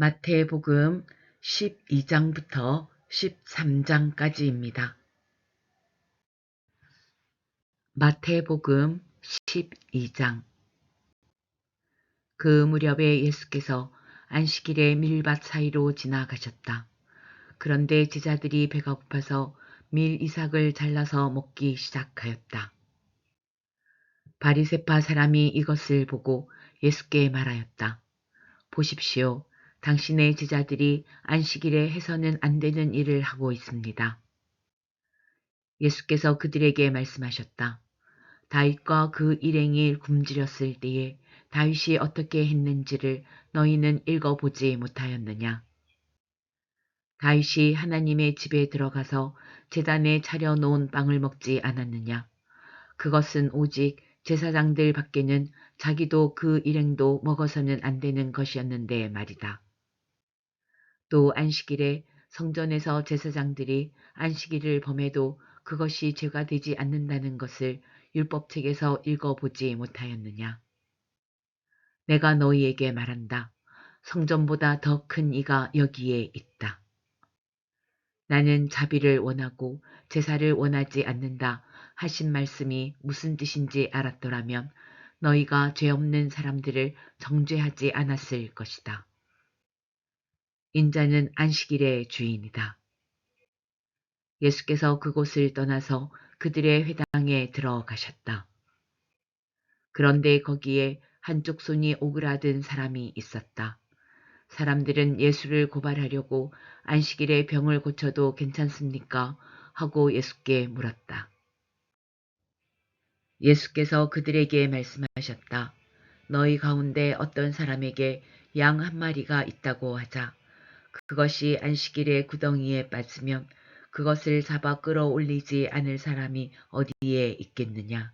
마태복음 12장부터 13장까지입니다. 마태복음 12장. 그 무렵에 예수께서 안식일에 밀밭 사이로 지나가셨다. 그런데 제자들이 배가 고파서 밀 이삭을 잘라서 먹기 시작하였다. 바리새파 사람이 이것을 보고 예수께 말하였다. 보십시오. 당신의 제자들이 안식일에 해서는 안 되는 일을 하고 있습니다. 예수께서 그들에게 말씀하셨다. 다윗과 그 일행이 굶주렸을 때에 다윗이 어떻게 했는지를 너희는 읽어보지 못하였느냐. 다윗이 하나님의 집에 들어가서 제단에 차려놓은 빵을 먹지 않았느냐. 그것은 오직 제사장들 밖에는 자기도 그 일행도 먹어서는 안 되는 것이었는데 말이다. 또 안식일에 성전에서 제사장들이 안식일을 범해도 그것이 죄가 되지 않는다는 것을 율법책에서 읽어보지 못하였느냐. 내가 너희에게 말한다. 성전보다 더 큰 이가 여기에 있다. 나는 자비를 원하고 제사를 원하지 않는다 하신 말씀이 무슨 뜻인지 알았더라면 너희가 죄 없는 사람들을 정죄하지 않았을 것이다. 인자는 안식일의 주인이다. 예수께서 그곳을 떠나서 그들의 회당에 들어가셨다. 그런데 거기에 한쪽 손이 오그라든 사람이 있었다. 사람들은 예수를 고발하려고 안식일에 병을 고쳐도 괜찮습니까? 하고 예수께 물었다. 예수께서 그들에게 말씀하셨다. 너희 가운데 어떤 사람에게 양 한 마리가 있다고 하자. 그것이 안식일에 구덩이에 빠지면 그것을 잡아 끌어올리지 않을 사람이 어디에 있겠느냐.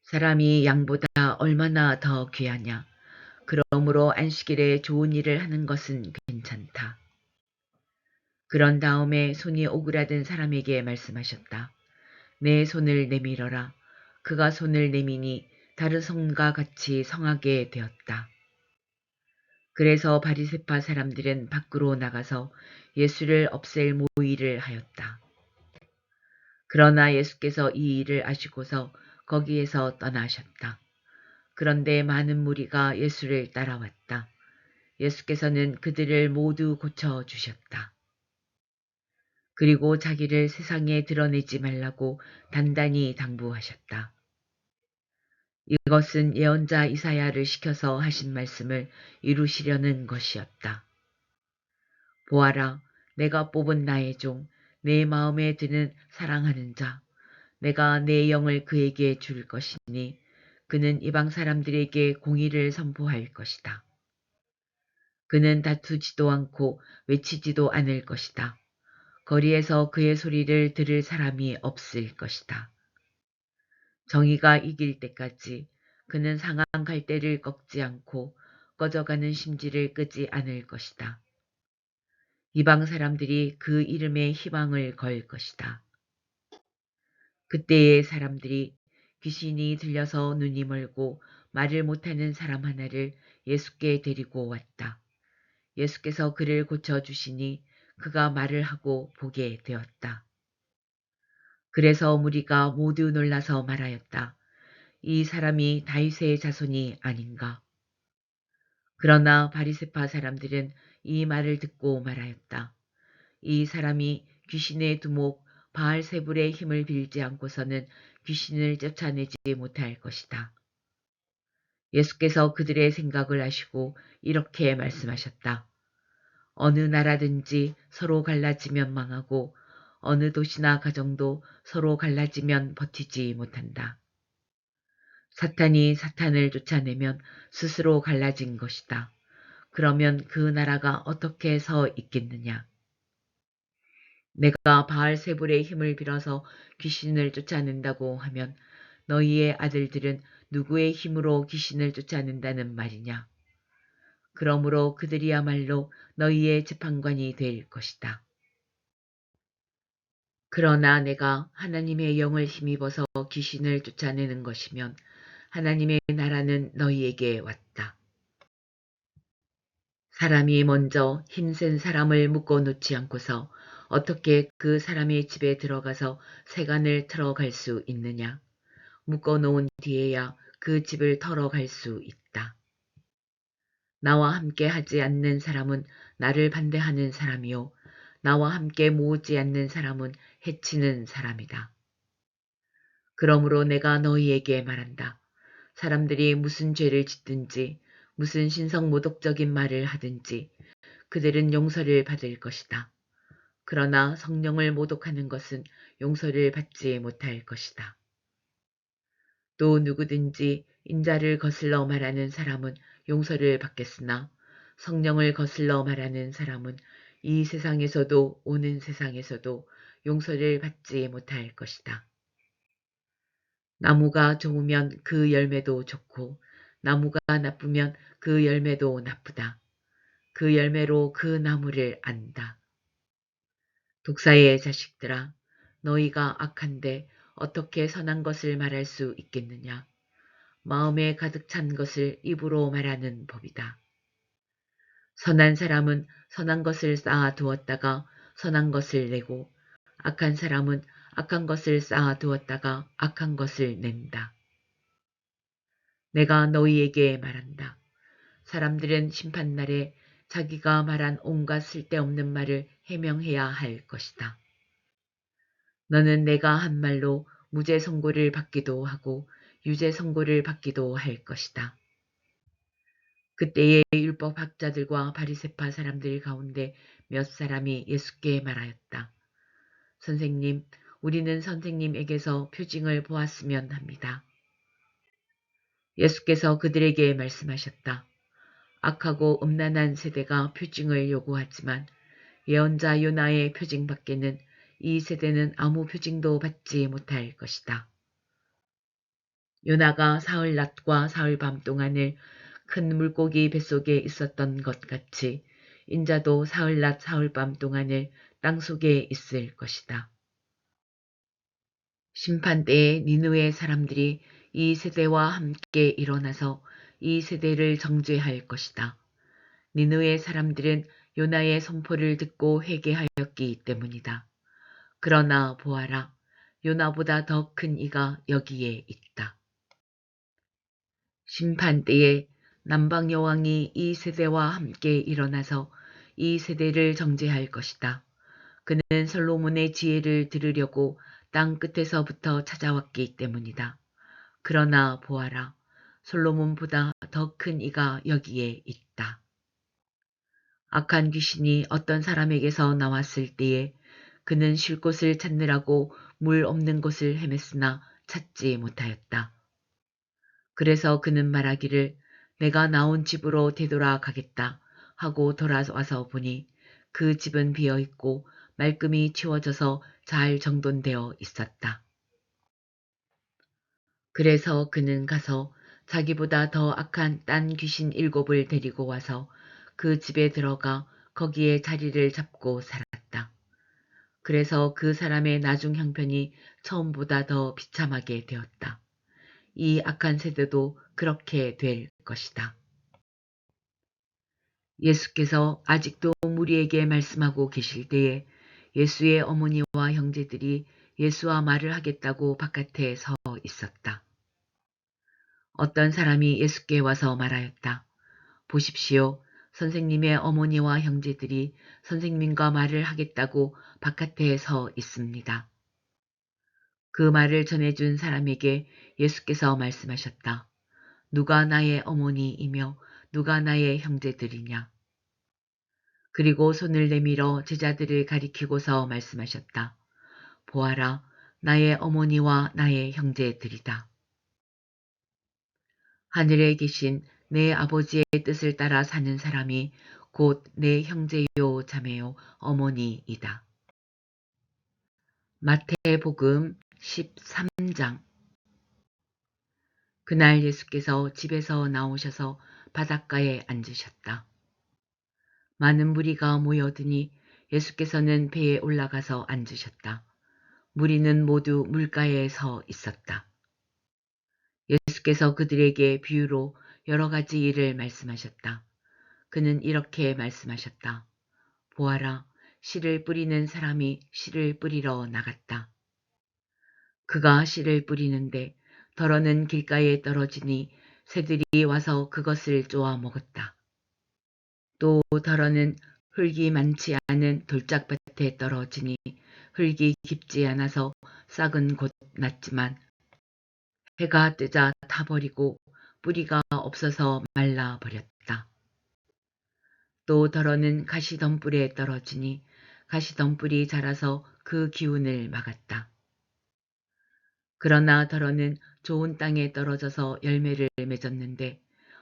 사람이 양보다 얼마나 더 귀하냐. 그러므로 안식일에 좋은 일을 하는 것은 괜찮다. 그런 다음에 손이 오그라든 사람에게 말씀하셨다. 내 손을 내밀어라. 그가 손을 내미니 다른 손과 같이 성하게 되었다. 그래서 바리새파 사람들은 밖으로 나가서 예수를 없앨 모의를 하였다. 그러나 예수께서 이 일을 아시고서 거기에서 떠나셨다. 그런데 많은 무리가 예수를 따라왔다. 예수께서는 그들을 모두 고쳐주셨다. 그리고 자기를 세상에 드러내지 말라고 단단히 당부하셨다. 이것은 예언자 이사야를 시켜서 하신 말씀을 이루시려는 것이었다. 보아라, 내가 뽑은 나의 종, 내 마음에 드는 사랑하는 자, 내가 내 영을 그에게 줄 것이니 그는 이방 사람들에게 공의를 선포할 것이다. 그는 다투지도 않고 외치지도 않을 것이다. 거리에서 그의 소리를 들을 사람이 없을 것이다. 정의가 이길 때까지 그는 상한 갈대를 꺾지 않고 꺼져가는 심지를 끄지 않을 것이다. 이방 사람들이 그 이름에 희망을 걸 것이다. 그때의 사람들이 귀신이 들려서 눈이 멀고 말을 못하는 사람 하나를 예수께 데리고 왔다. 예수께서 그를 고쳐주시니 그가 말을 하고 보게 되었다. 그래서 무리가 모두 놀라서 말하였다. 이 사람이 다윗의 자손이 아닌가. 그러나 바리새파 사람들은 이 말을 듣고 말하였다. 이 사람이 귀신의 두목 바알세불의 힘을 빌지 않고서는 귀신을 쫓아내지 못할 것이다. 예수께서 그들의 생각을 아시고 이렇게 말씀하셨다. 어느 나라든지 서로 갈라지면 망하고 어느 도시나 가정도 서로 갈라지면 버티지 못한다. 사탄이 사탄을 쫓아내면 스스로 갈라진 것이다. 그러면 그 나라가 어떻게 서 있겠느냐. 내가 바알세불의 힘을 빌어서 귀신을 쫓아낸다고 하면 너희의 아들들은 누구의 힘으로 귀신을 쫓아낸다는 말이냐. 그러므로 그들이야말로 너희의 재판관이 될 것이다. 그러나 내가 하나님의 영을 힘입어서 귀신을 쫓아내는 것이면 하나님의 나라는 너희에게 왔다. 사람이 먼저 힘센 사람을 묶어 놓지 않고서 어떻게 그 사람의 집에 들어가서 세간을 틀어갈 수 있느냐. 묶어 놓은 뒤에야 그 집을 털어갈 수 있다. 나와 함께 하지 않는 사람은 나를 반대하는 사람이요. 나와 함께 모으지 않는 사람은 해치는 사람이다. 그러므로 내가 너희에게 말한다. 사람들이 무슨 죄를 짓든지 무슨 신성모독적인 말을 하든지 그들은 용서를 받을 것이다. 그러나 성령을 모독하는 것은 용서를 받지 못할 것이다. 또 누구든지 인자를 거슬러 말하는 사람은 용서를 받겠으나 성령을 거슬러 말하는 사람은 이 세상에서도 오는 세상에서도 용서를 받지 못할 것이다. 나무가 좋으면 그 열매도 좋고 나무가 나쁘면 그 열매도 나쁘다. 그 열매로 그 나무를 안다. 독사의 자식들아, 너희가 악한데 어떻게 선한 것을 말할 수 있겠느냐. 마음에 가득 찬 것을 입으로 말하는 법이다. 선한 사람은 선한 것을 쌓아 두었다가 선한 것을 내고 악한 사람은 악한 것을 쌓아 두었다가 악한 것을 낸다. 내가 너희에게 말한다. 사람들은 심판날에 자기가 말한 온갖 쓸데없는 말을 해명해야 할 것이다. 너는 내가 한 말로 무죄 선고를 받기도 하고 유죄 선고를 받기도 할 것이다. 그때에 율법학자들과 바리새파 사람들 가운데 몇 사람이 예수께 말하였다. 선생님, 우리는 선생님에게서 표징을 보았으면 합니다. 예수께서 그들에게 말씀하셨다. 악하고 음란한 세대가 표징을 요구하지만 예언자 요나의 표징밖에는 이 세대는 아무 표징도 받지 못할 것이다. 요나가 사흘 낮과 사흘 밤 동안을 큰 물고기 뱃속에 있었던 것 같이 인자도 사흘 낮 사흘 밤 동안을 땅속에 있을 것이다. 심판때에 니느웨 사람들이 이 세대와 함께 일어나서 이 세대를 정죄할 것이다. 니느웨 사람들은 요나의 선포를 듣고 회개하였기 때문이다. 그러나 보아라, 요나보다 더 큰 이가 여기에 있다. 심판때에 남방 여왕이 이 세대와 함께 일어나서 이 세대를 정죄할 것이다. 그는 솔로몬의 지혜를 들으려고 땅 끝에서부터 찾아왔기 때문이다. 그러나 보아라, 솔로몬보다 더 큰 이가 여기에 있다. 악한 귀신이 어떤 사람에게서 나왔을 때에 그는 쉴 곳을 찾느라고 물 없는 곳을 헤맸으나 찾지 못하였다. 그래서 그는 말하기를 내가 나온 집으로 되돌아가겠다 하고 돌아와서 보니 그 집은 비어있고 말끔히 치워져서 잘 정돈되어 있었다. 그래서 그는 가서 자기보다 더 악한 딴 귀신 7을 데리고 와서 그 집에 들어가 거기에 자리를 잡고 살았다. 그래서 그 사람의 나중 형편이 처음보다 더 비참하게 되었다. 이 악한 세대도 그렇게 될 것이다. 예수께서 아직도 무리에게 말씀하고 계실 때에 예수의 어머니와 형제들이 예수와 말을 하겠다고 바깥에 서 있었다. 어떤 사람이 예수께 와서 말하였다. 보십시오. 선생님의 어머니와 형제들이 선생님과 말을 하겠다고 바깥에 서 있습니다. 그 말을 전해준 사람에게 예수께서 말씀하셨다. 누가 나의 어머니이며 누가 나의 형제들이냐. 그리고 손을 내밀어 제자들을 가리키고서 말씀하셨다. 보아라, 나의 어머니와 나의 형제들이다. 하늘에 계신 내 아버지의 뜻을 따라 사는 사람이 곧 내 형제요 자매요 어머니이다. 마태복음 13장. 그날 예수께서 집에서 나오셔서 바닷가에 앉으셨다. 많은 무리가 모여드니 예수께서는 배에 올라가서 앉으셨다. 무리는 모두 물가에 서 있었다. 예수께서 그들에게 비유로 여러 가지 일을 말씀하셨다. 그는 이렇게 말씀하셨다. 보아라, 씨를 뿌리는 사람이 씨를 뿌리러 나갔다. 그가 씨를 뿌리는데 덜어는 길가에 떨어지니 새들이 와서 그것을 쪼아 먹었다. 또 덜어는 흙이 많지 않은 돌짝밭에 떨어지니 흙이 깊지 않아서 싹은 곧 났지만 해가 뜨자 타버리고 뿌리가 없어서 말라버렸다. 또 덜어는 가시덤불에 떨어지니 가시덤불이 자라서 그 기운을 막았다. 그러나 덜어는 좋은 땅에 떨어져서 열매를 맺었는데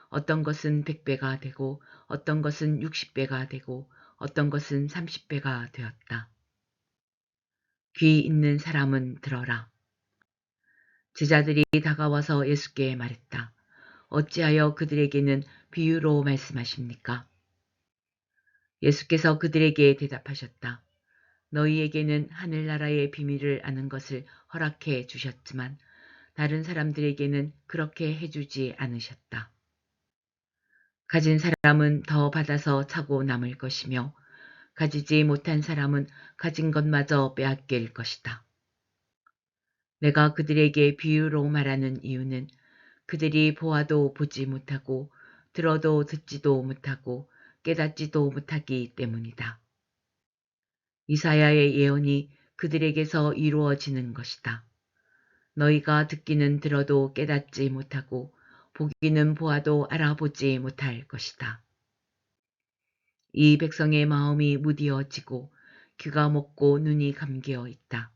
어떤 것은 100배가 되고 어떤 것은 60배가 되고 어떤 것은 30배가 되었다. 귀 있는 사람은 들어라. 제자들이 다가와서 예수께 말했다. 어찌하여 그들에게는 비유로 말씀하십니까? 예수께서 그들에게 대답하셨다. 너희에게는 하늘나라의 비밀을 아는 것을 허락해 주셨지만 다른 사람들에게는 그렇게 해주지 않으셨다. 가진 사람은 더 받아서 차고 남을 것이며 가지지 못한 사람은 가진 것마저 빼앗길 것이다. 내가 그들에게 비유로 말하는 이유는 그들이 보아도 보지 못하고 들어도 듣지도 못하고 깨닫지도 못하기 때문이다. 이사야의 예언이 그들에게서 이루어지는 것이다. 너희가 듣기는 들어도 깨닫지 못하고 보기는 보아도 알아보지 못할 것이다. 이 백성의 마음이 무디어지고 귀가 먹고 눈이 감겨 있다.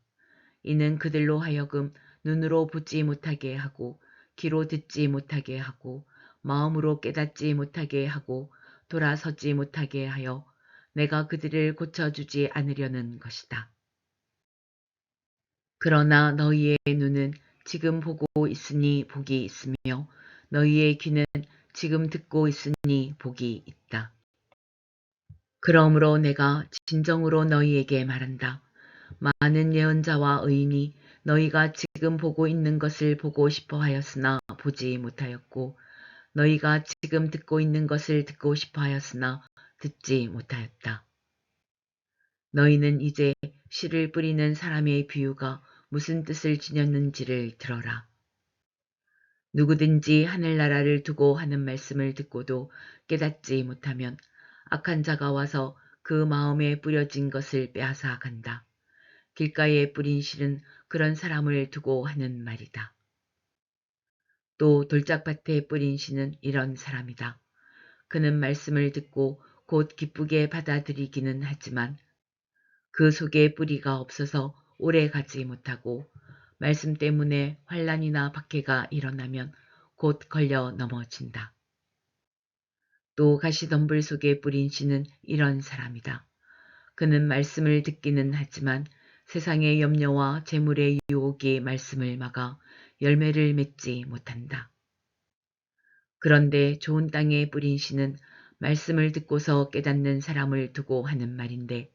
이는 그들로 하여금 눈으로 보지 못하게 하고 귀로 듣지 못하게 하고 마음으로 깨닫지 못하게 하고 돌아서지 못하게 하여 내가 그들을 고쳐주지 않으려는 것이다. 그러나 너희의 눈은 지금 보고 있으니 복이 있으며 너희의 귀는 지금 듣고 있으니 복이 있다. 그러므로 내가 진정으로 너희에게 말한다. 많은 예언자와 의인이 너희가 지금 보고 있는 것을 보고 싶어 하였으나 보지 못하였고 너희가 지금 듣고 있는 것을 듣고 싶어 하였으나 듣지 못하였다. 너희는 이제 씨를 뿌리는 사람의 비유가 무슨 뜻을 지녔는지를 들어라. 누구든지 하늘나라를 두고 하는 말씀을 듣고도 깨닫지 못하면 악한 자가 와서 그 마음에 뿌려진 것을 빼앗아 간다. 길가에 뿌린 씨는 그런 사람을 두고 하는 말이다. 또 돌짝밭에 뿌린 씨는 이런 사람이다. 그는 말씀을 듣고 곧 기쁘게 받아들이기는 하지만 그 속에 뿌리가 없어서 오래 가지 못하고 말씀 때문에 환난이나 박해가 일어나면 곧 걸려 넘어진다. 또 가시덤불 속에 뿌린 씨는 이런 사람이다. 그는 말씀을 듣기는 하지만 세상의 염려와 재물의 유혹이 말씀을 막아 열매를 맺지 못한다. 그런데 좋은 땅에 뿌린 씨는 말씀을 듣고서 깨닫는 사람을 두고 하는 말인데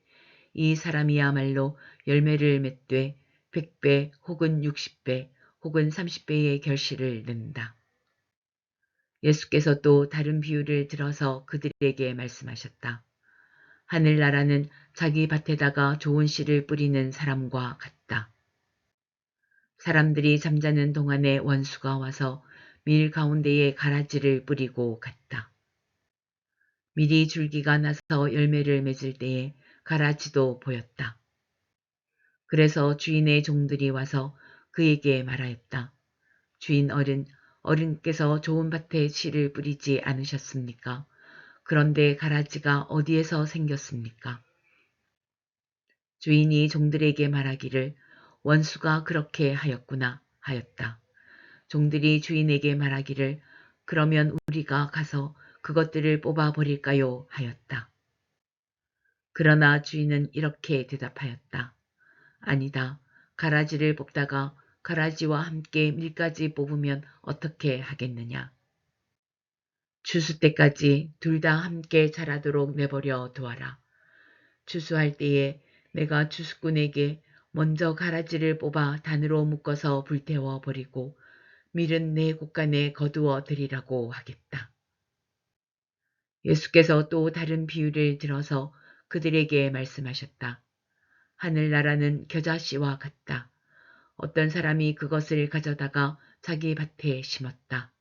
이 사람이야말로 열매를 맺되 100배 혹은 60배 혹은 30배의 결실을 낸다. 예수께서 또 다른 비유를 들어서 그들에게 말씀하셨다. 하늘나라는 자기 밭에다가 좋은 씨를 뿌리는 사람과 같다. 사람들이 잠자는 동안에 원수가 와서 밀 가운데에 가라지를 뿌리고 갔다. 밀이 줄기가 나서 열매를 맺을 때에 가라지도 보였다. 그래서 주인의 종들이 와서 그에게 말하였다. 주인 어른께서 좋은 밭에 씨를 뿌리지 않으셨습니까? 그런데 가라지가 어디에서 생겼습니까? 주인이 종들에게 말하기를 원수가 그렇게 하였구나 하였다. 종들이 주인에게 말하기를 그러면 우리가 가서 그것들을 뽑아버릴까요? 하였다. 그러나 주인은 이렇게 대답하였다. 아니다. 가라지를 뽑다가 가라지와 함께 밀까지 뽑으면 어떻게 하겠느냐. 추수 때까지 둘 다 함께 자라도록 내버려 두어라. 추수할 때에 내가 추수꾼에게 먼저 가라지를 뽑아 단으로 묶어서 불태워 버리고 밀은 내 곳간에 거두어 드리라고 하겠다. 예수께서 또 다른 비유를 들어서 그들에게 말씀하셨다. 하늘나라는 겨자씨와 같다. 어떤 사람이 그것을 가져다가 자기 밭에 심었다.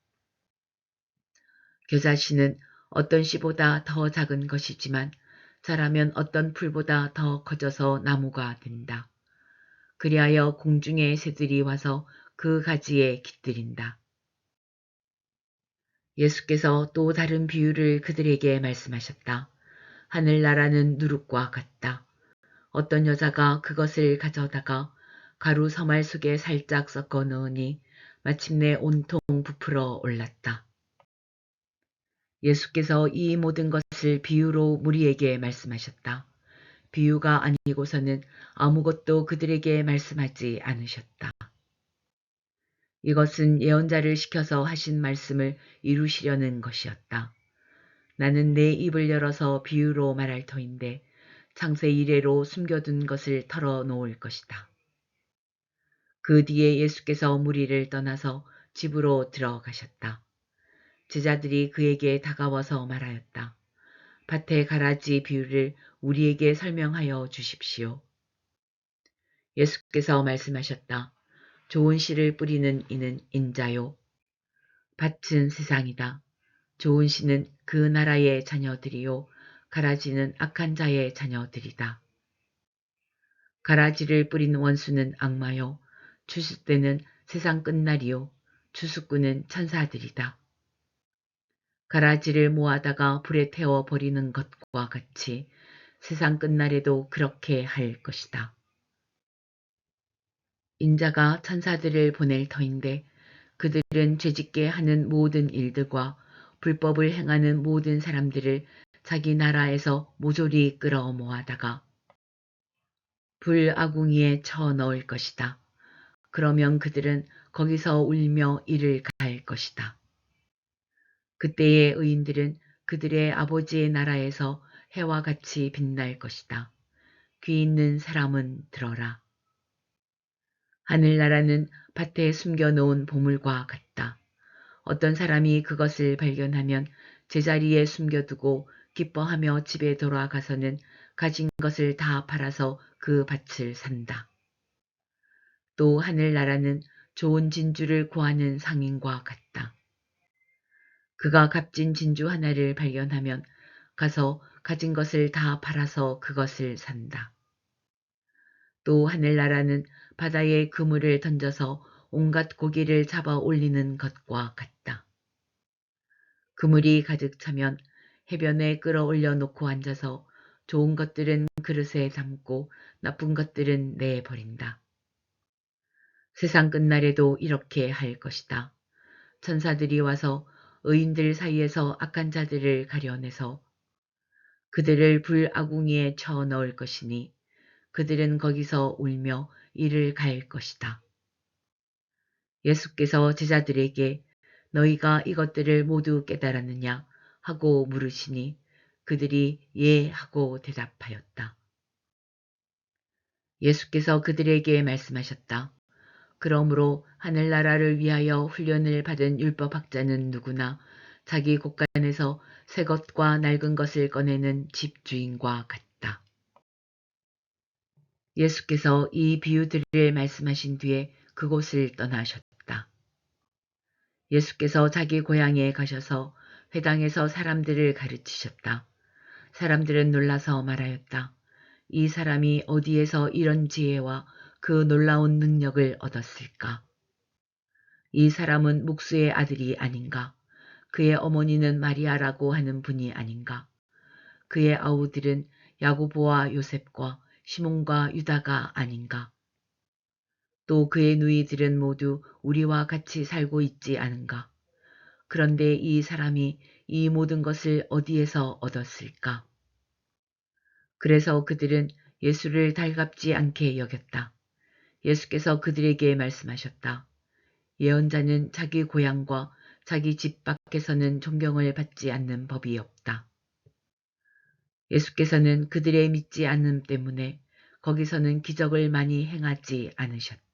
겨자씨는 어떤 씨보다 더 작은 것이지만 자라면 어떤 풀보다 더 커져서 나무가 된다. 그리하여 공중의 새들이 와서 그 가지에 깃들인다. 예수께서 또 다른 비유를 그들에게 말씀하셨다. 하늘나라는 누룩과 같다. 어떤 여자가 그것을 가져다가 가루 서말 속에 살짝 섞어 넣으니 마침내 온통 부풀어 올랐다. 예수께서 이 모든 것을 비유로 무리에게 말씀하셨다. 비유가 아니고서는 아무것도 그들에게 말씀하지 않으셨다. 이것은 예언자를 시켜서 하신 말씀을 이루시려는 것이었다. 나는 내 입을 열어서 비유로 말할 터인데 창세 이래로 숨겨둔 것을 털어놓을 것이다. 그 뒤에 예수께서 무리를 떠나서 집으로 들어가셨다. 제자들이 그에게 다가와서 말하였다. 밭의 가라지 비유를 우리에게 설명하여 주십시오. 예수께서 말씀하셨다. 좋은 씨를 뿌리는 이는 인자요. 밭은 세상이다. 좋은 씨는 그 나라의 자녀들이요. 가라지는 악한 자의 자녀들이다. 가라지를 뿌린 원수는 악마요. 추수 때는 세상 끝날이요. 추수꾼은 천사들이다. 가라지를 모아다가 불에 태워 버리는 것과 같이 세상 끝날에도 그렇게 할 것이다. 인자가 천사들을 보낼 터인데 그들은 죄짓게 하는 모든 일들과 불법을 행하는 모든 사람들을 자기 나라에서 모조리 끌어 모아다가 불아궁이에 쳐 넣을 것이다. 그러면 그들은 거기서 울며 이를 가할 것이다. 그때의 의인들은 그들의 아버지의 나라에서 해와 같이 빛날 것이다. 귀 있는 사람은 들어라. 하늘나라는 밭에 숨겨놓은 보물과 같다. 어떤 사람이 그것을 발견하면 제자리에 숨겨두고 기뻐하며 집에 돌아가서는 가진 것을 다 팔아서 그 밭을 산다. 또 하늘나라는 좋은 진주를 구하는 상인과 같다. 그가 값진 진주 하나를 발견하면 가서 가진 것을 다 팔아서 그것을 산다. 또 하늘나라는 바다에 그물을 던져서 온갖 고기를 잡아 올리는 것과 같다. 그물이 가득 차면 해변에 끌어올려 놓고 앉아서 좋은 것들은 그릇에 담고 나쁜 것들은 내버린다. 세상 끝날에도 이렇게 할 것이다. 천사들이 와서 의인들 사이에서 악한 자들을 가려내서 그들을 불아궁이에 쳐 넣을 것이니 그들은 거기서 울며 이를 갈 것이다. 예수께서 제자들에게 너희가 이것들을 모두 깨달았느냐 하고 물으시니 그들이 예 하고 대답하였다. 예수께서 그들에게 말씀하셨다. 그러므로 하늘나라를 위하여 훈련을 받은 율법학자는 누구나 자기 곳간에서 새 것과 낡은 것을 꺼내는 집주인과 같다. 예수께서 이 비유들을 말씀하신 뒤에 그곳을 떠나셨다. 예수께서 자기 고향에 가셔서 회당에서 사람들을 가르치셨다. 사람들은 놀라서 말하였다. 이 사람이 어디에서 이런 지혜와 그 놀라운 능력을 얻었을까? 이 사람은 목수의 아들이 아닌가? 그의 어머니는 마리아라고 하는 분이 아닌가? 그의 아우들은 야고보와 요셉과 시몬과 유다가 아닌가? 또 그의 누이들은 모두 우리와 같이 살고 있지 않은가? 그런데 이 사람이 이 모든 것을 어디에서 얻었을까? 그래서 그들은 예수를 달갑지 않게 여겼다. 예수께서 그들에게 말씀하셨다. 예언자는 자기 고향과 자기 집 밖에서는 존경을 받지 않는 법이 없다. 예수께서는 그들의 믿지 않음 때문에 거기서는 기적을 많이 행하지 않으셨다.